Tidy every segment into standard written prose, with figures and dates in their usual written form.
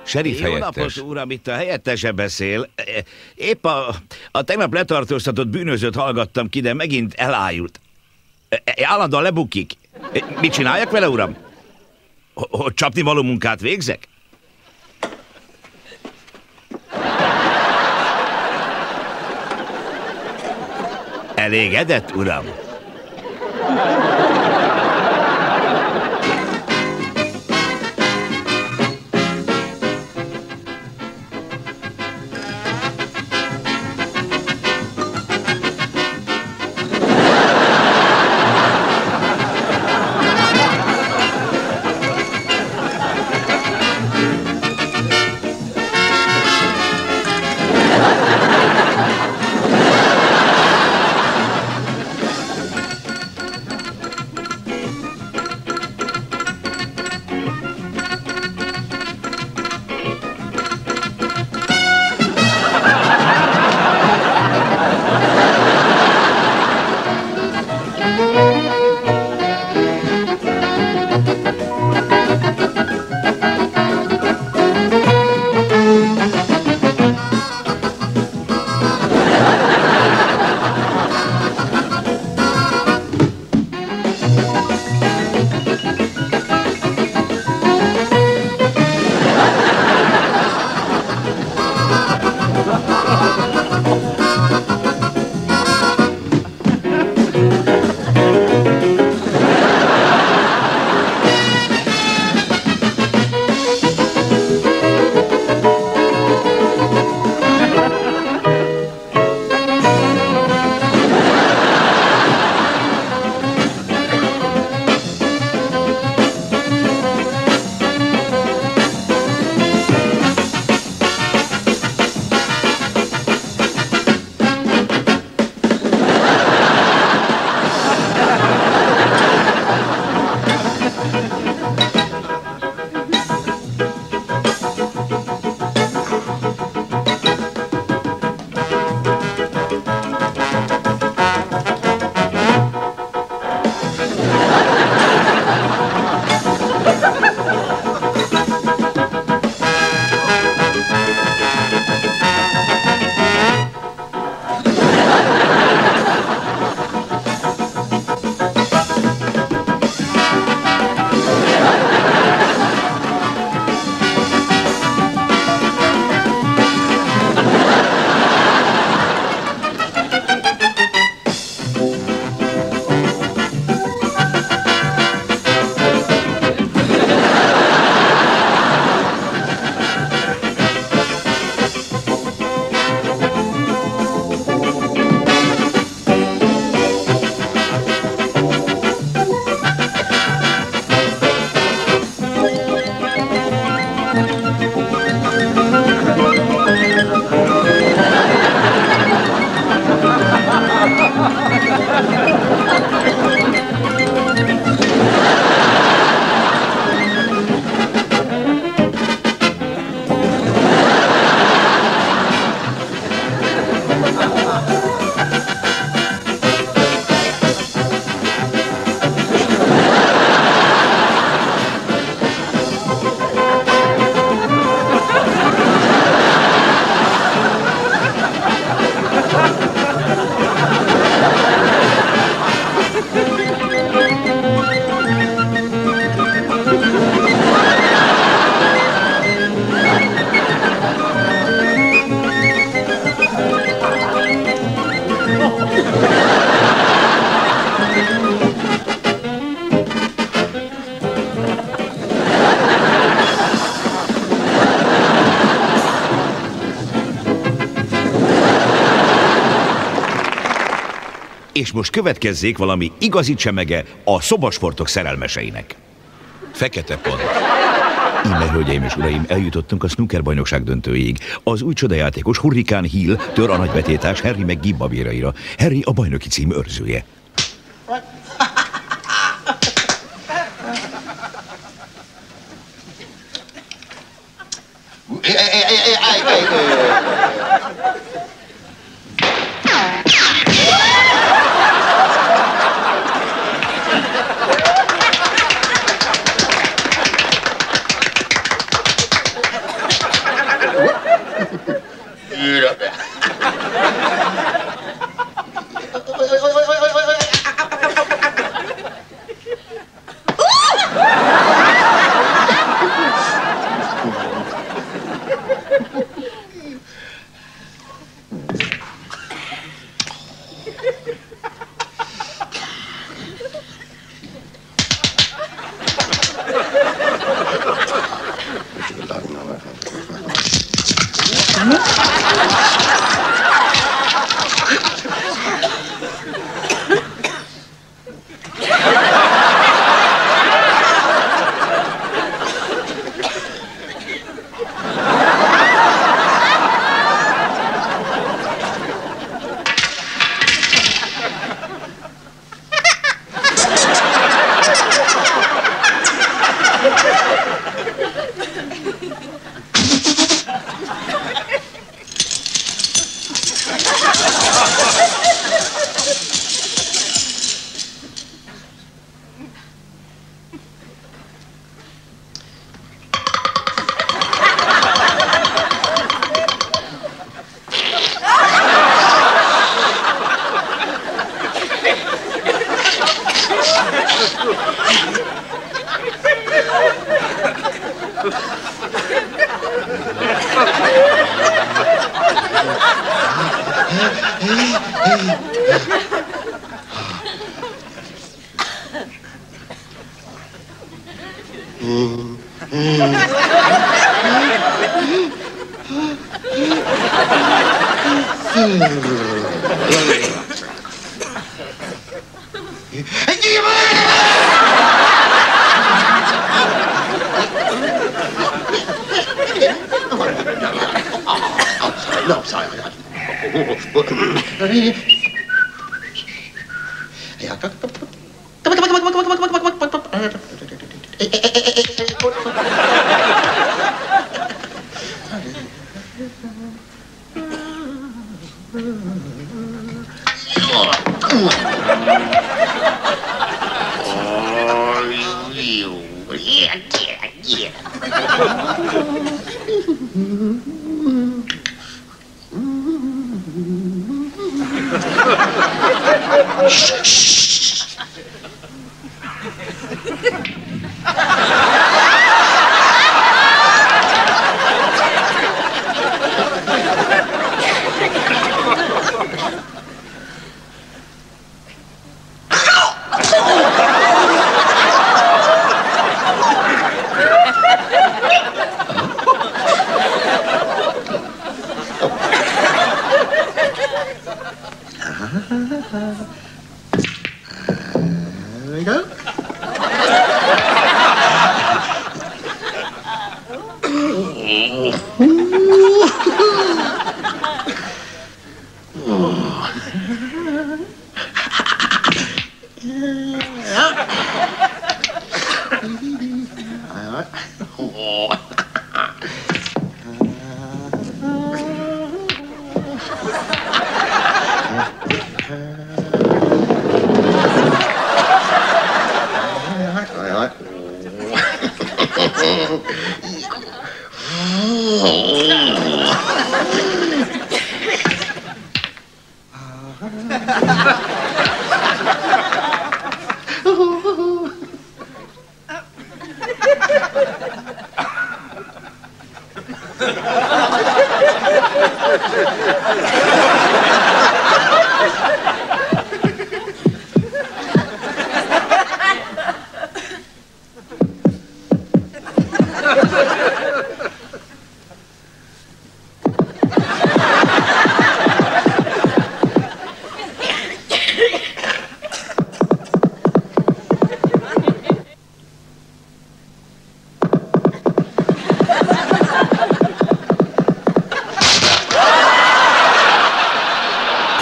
Sheriff helyettes. Jó napot, uram, itt a helyettese beszél. Épp a tegnap letartóztatott bűnözőt hallgattam ki, de megint elájult. Állandóan lebukik. Mit csináljak vele, uram? Hogy csapnivaló munkát végzek? Elégedett, uram? És most következzék valami igazi csemege a szobasportok szerelmeseinek. Fekete pont. Íme, hölgyeim és uraim, eljutottunk a snooker bajnokság döntőjéig. Az új csodajátékos Hurrikán Hill tör a nagybetétás Harry meg Gibba véraira. Harry a bajnoki cím őrzője.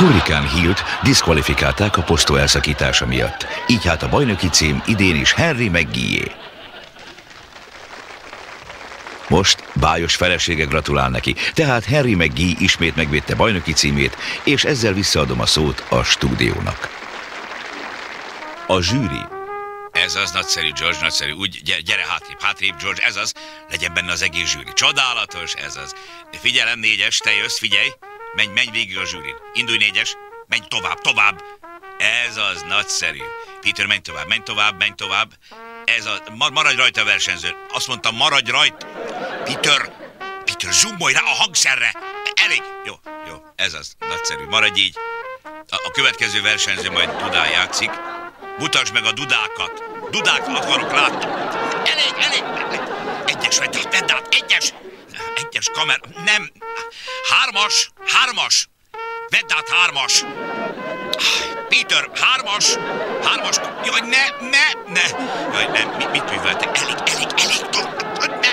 Hurrikán Hill-t diszkvalifikálták a posztó elszakítása miatt. Így hát a bajnoki cím idén is Harry McGee-jé. Most bájos felesége gratulál neki, tehát Harry McGee ismét megvédte bajnoki címét, és ezzel visszaadom a szót a stúdiónak. A zsűri. Ez az nagyszerű, George, nagyszerű. Úgy, gyere hátrébb, George, ez az. Legyen benne az egész zsűri. Csodálatos, ez az. Figyelem, 4-es, te jössz, figyelj. Menj végig a zsűrin. Indulj 4-es, menj tovább. Ez az nagyszerű. Peter, menj tovább. Ez a... Maradj rajta a versenyző. Azt mondtam, maradj rajta. Peter, zoomolj rá a hangszerre. Elég. Jó, ez az nagyszerű. Maradj így. A következő versenyző majd dudán játszik. Mutasd meg a dudákat. Dudákat akarok látni. Elég. Egyes, vedd át, egyes kamera. Nem. Hármas. Vedd át 3-as. Peter, 3-as. Jaj, ne. Jaj, nem, mit műveltek? Elég. Ne.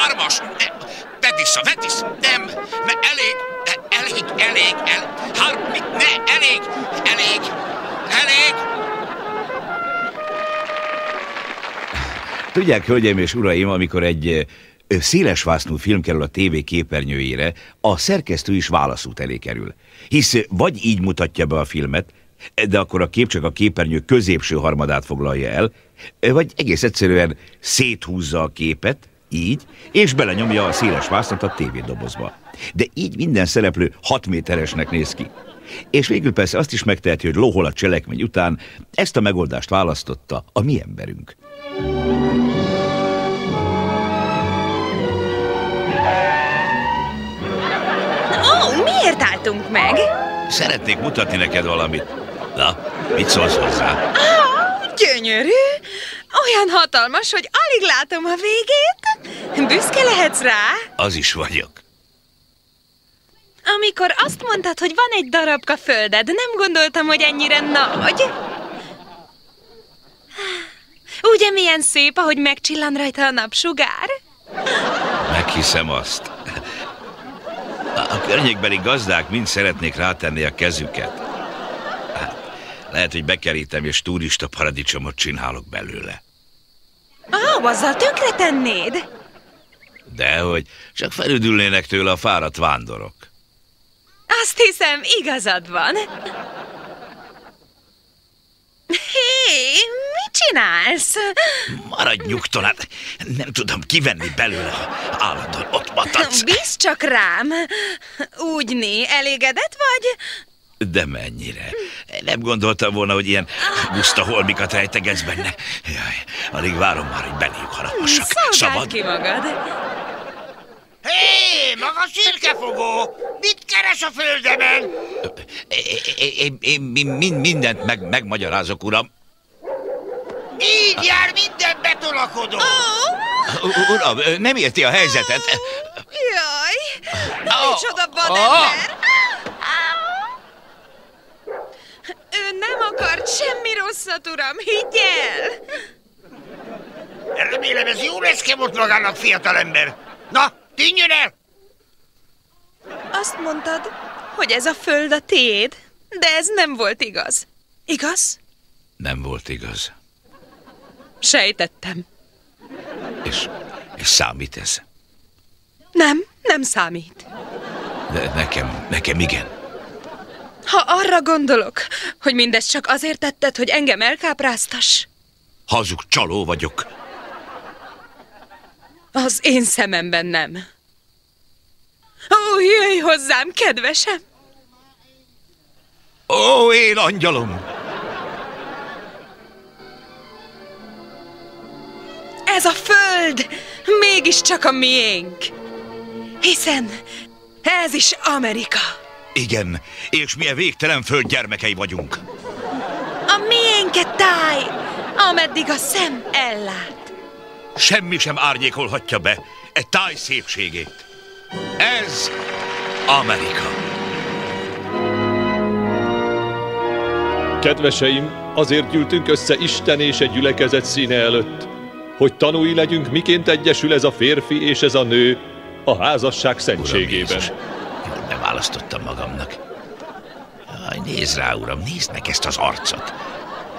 3-as. Vedd vissza. Nem. Elég. Tudják, hölgyeim és uraim, amikor egy szélesvásznú film kerül a tévé képernyőjére, a szerkesztő is válaszút elé kerül. Hisz vagy így mutatja be a filmet, de akkor a kép csak a képernyő középső harmadát foglalja el, vagy egész egyszerűen széthúzza a képet, így, és belenyomja a széles vásznat a tévédobozba. De így minden szereplő 6 méteresnek néz ki. És végül persze azt is megteheti, hogy lóhol a cselekmény után, ezt a megoldást választotta a mi emberünk. Miért álltunk meg? Szeretnék mutatni neked valamit. Na, mit szólsz hozzá? Gyönyörű! Olyan hatalmas, hogy alig látom a végét. Büszke lehetsz rá? Az is vagyok. Amikor azt mondtad, hogy van egy darabka földed, nem gondoltam, hogy ennyire nagy. Ugye milyen szép, ahogy megcsillan rajta a napsugár? Meghiszem azt. A környékbeli gazdák mind szeretnék rátenni a kezüket. Hát, lehet, hogy bekerítem, és turista paradicsomot csinálok belőle. Azzal tönkretennéd? Dehogy, csak felüdülnének tőle a fáradt vándorok. Azt hiszem, igazad van. Hé, mit csinálsz? Maradj nyugton, hát nem tudom kivenni belőle, ha állandóan ott matadsz. Bízz csak rám. Úgyni, elégedett vagy? De mennyire? Nem gondoltam volna, hogy ilyen buszta holmikat rejtegetsz benne. Jaj, alig várom már, hogy beléjük harapassak. Szabad ki magad. Hé, maga szirkefogó! Mit keres a földemen? Én mindent megmagyarázok, uram. Így jár minden betolakodó! Uram, nem érti a helyzetet. Jaj, micsoda vadember! Ő nem akart semmi rosszat, uram, higgy el! Remélem, ez jó leszkemott magának, fiatalember. Na, tűnjön el! Azt mondtad, hogy ez a föld a tiéd, de ez nem volt igaz. Igaz? Nem volt igaz. Sejtettem. És számít ez? Nem számít. De nekem igen. Ha arra gondolok, hogy mindezt csak azért tetted, hogy engem elkápráztass. Hazug csaló vagyok. Az én szememben nem. Ó, jöjj hozzám, kedvesem! Ó, én angyalom! Ez a föld mégiscsak a miénk. Hiszen ez is Amerika. Igen, és milyen végtelen földgyermekei vagyunk. A miénket táj, ameddig a szem ellát. Semmi sem árnyékolhatja be egy táj szépségét. Ez Amerika. Kedveseim, azért gyűltünk össze Isten és egy gyülekezet színe előtt, hogy tanúi legyünk, miként egyesül ez a férfi és ez a nő a házasság szentségében. Jól beválasztottam magamnak. Jaj, nézd rá, uram, nézd meg ezt az arcot.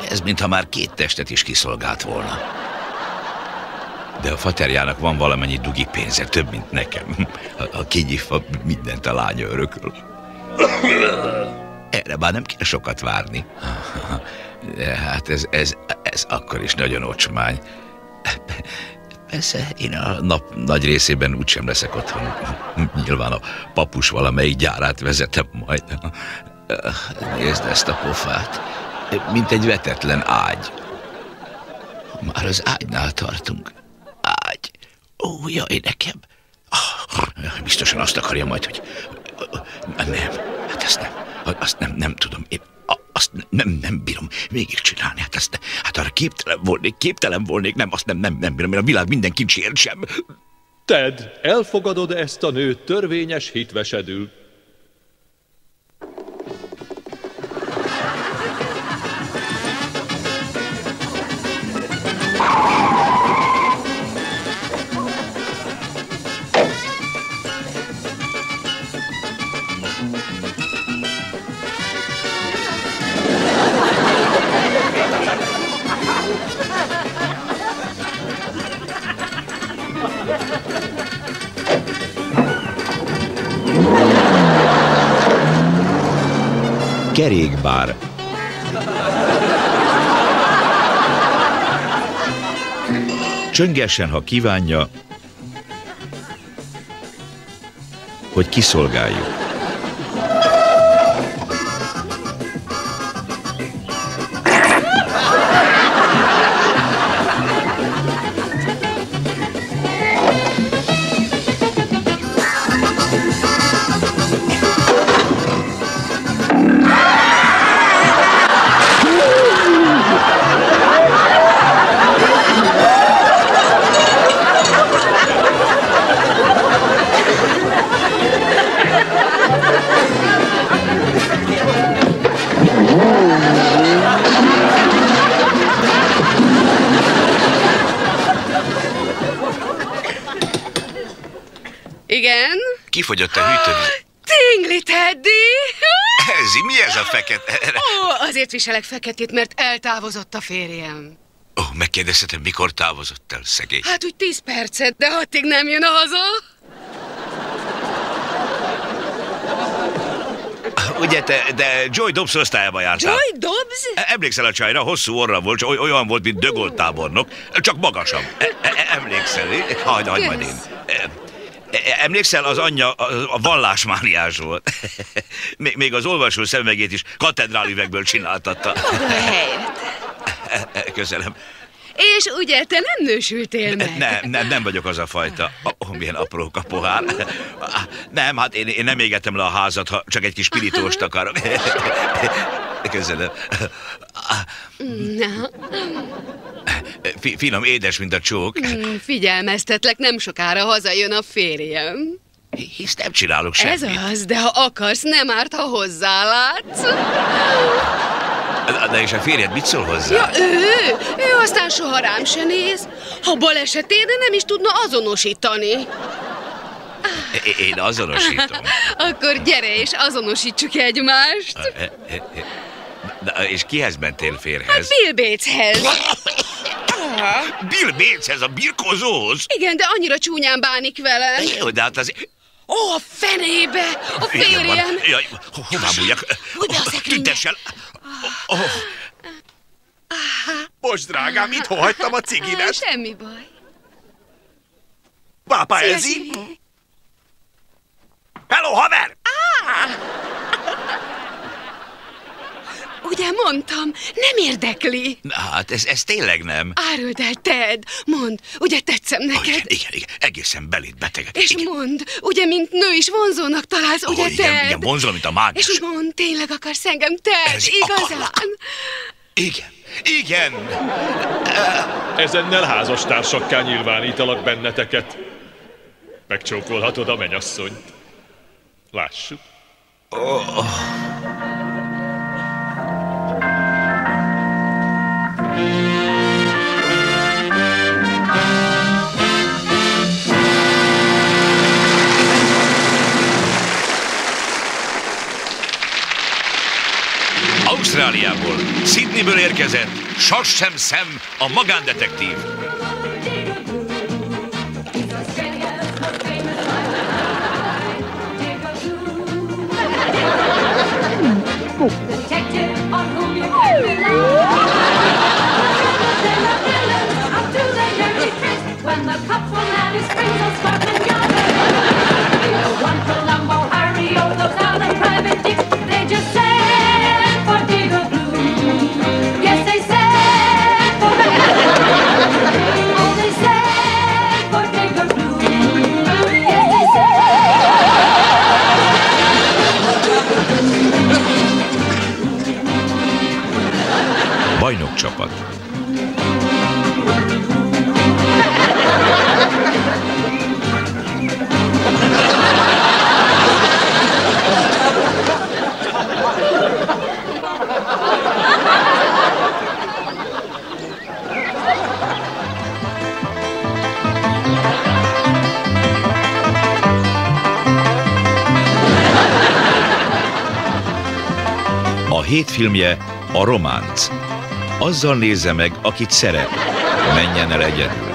Ez mintha már két testet is kiszolgált volna. De a faterjának van valamennyi dugi pénze, több, mint nekem. A kinyifa mindent a lánya örököl. Erre már nem kell sokat várni. De hát ez akkor is nagyon ocsmány. Persze, én a nap nagy részében úgysem leszek otthon. Nyilván a papus valamelyik gyárát vezetem majd. Nézd ezt a pofát, mint egy vetetlen ágy. Már az ágynál tartunk. Ágy. Ó, jaj, nekem. Biztosan azt akarja majd, hogy... Nem, hát azt nem tudom. Én azt nem bírom végigcsinálni. Hát arra képtelen volnék. Nem, azt nem bírom. Én a világ minden kincsért sem. Ted, elfogadod ezt a nőt törvényes hitvesedül? Kerékbár. Csöngessen, ha kívánja, hogy kiszolgáljuk. Igen? Kifogyott a hűtővíz. Tingli Teddy! Elzi, mi ez a fekete? Azért viselek feketét, mert eltávozott a férjem. Megkérdezhetem, mikor távozott el, szegény? Hát úgy 10 percet, de addig nem jön haza. Ugye de Joy Dobbs osztályába jártál? Joy Dobbs? Emlékszel a csajra? Hosszú orra volt, olyan volt, mint De Gaulle tábornok, csak magasabb. Emlékszel? Hagyd majd én. Emlékszel, az anyja a vallásmániás volt. Még az olvasó szemüvegét is katedrálüvegből csináltatta. Maga helyet. Köszönöm. És ugye te nem nősültél meg? Nem vagyok az a fajta. Milyen apró kapohár. Nem, hát én nem égettem le a házat, ha csak egy kis spiritóst akarok. Köszönöm. Finom, édes, mint a csók. Figyelmeztetlek, nem sokára hazajön a férjem. Hisz nem csinálok semmit. Ez az, de ha akarsz, nem árt, ha hozzálátsz. De és a férjed mit szól hozzá? Ja, ő aztán soha rám se néz. Ha balesetére nem is tudna azonosítani. Én azonosítom. Akkor gyere és azonosítsuk egymást. És kihez mentél férhez? Bill Bateshez. Bill Bateshez, a birkózóhoz? Igen, de annyira csúnyán bánik vele. Jó, de hát az... A fenébe! A férjem! Jaj, hová bújjak? Tüntess el! Most, drágám, itt hagytam a cigimet. Semmi baj. Pápa Elzi? Hello, haver! Ugye mondtam, nem érdekli. Na, hát ez tényleg nem. Áruld el, Ted. Mondd, ugye tetszem neked? Igen, egészen beléd betegek. És mondd, ugye mint nő is vonzónak találsz, ugye Ted? Igen, vonzol, mint a mágus. És mondd, tényleg akarsz engem, Ted? Igazán? Igen. Ezennel házastársakká nyilvánítalak benneteket. Megcsókolhatod a mennyasszonyt. Lássuk. Ausztráliából, Sydneyből érkezett Shashem Sam, a magándetektív. Bajnokcsapat. A hét filmje a Románc. Azzal nézze meg, akit szeret, menjen el egyedül.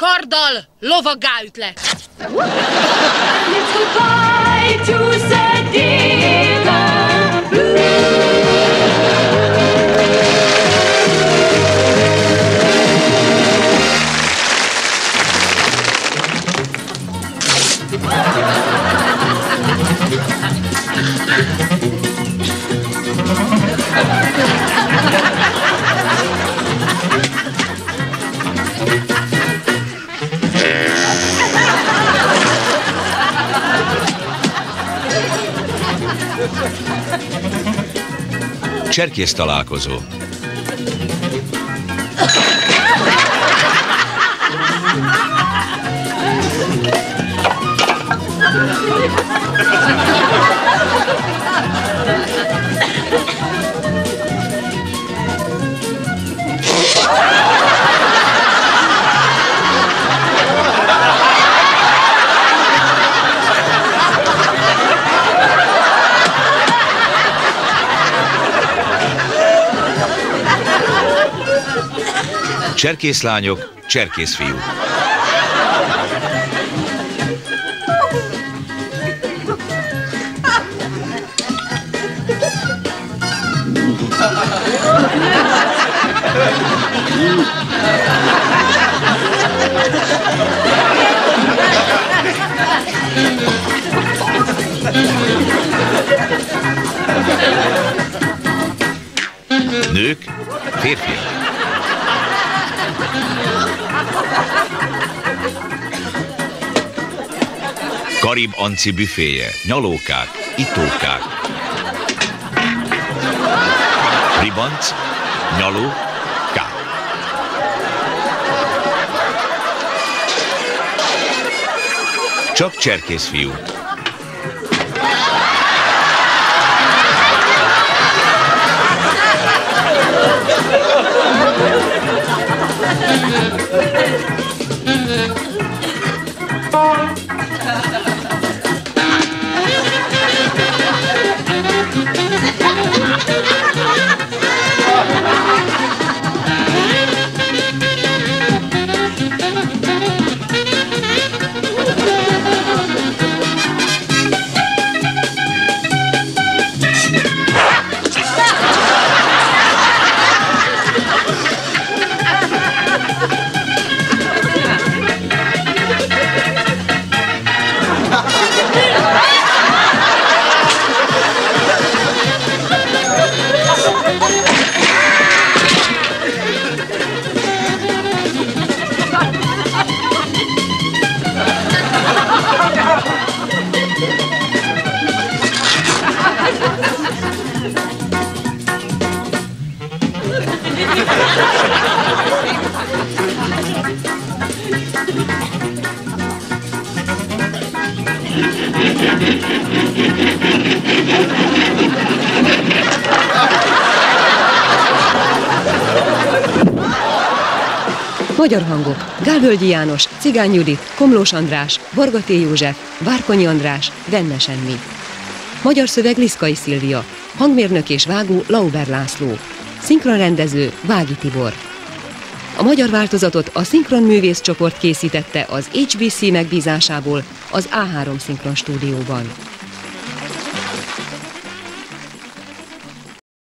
Karddal lovaggá ütlek! Cserkész találkozó. Cserkészlányok, cserkészfiúk. Nők, férfiak. Karib Anci büféje, nyalókák, itókák. Ribanc, nyaló, kák. Csak cserkészfiú. Magyar hangok: Gálvölgyi János, Cigány Judit, Komlós András, Varga T. József, Várkonyi András, Vennes Emmi. Magyar szöveg: Liszkai Szilvia. Hangmérnök és vágó: Lauber László. Szinkronrendező: Vági Tibor. A magyar változatot a Szinkron Művész csoport készítette az HBC megbízásából az A3 Szinkron stúdióban.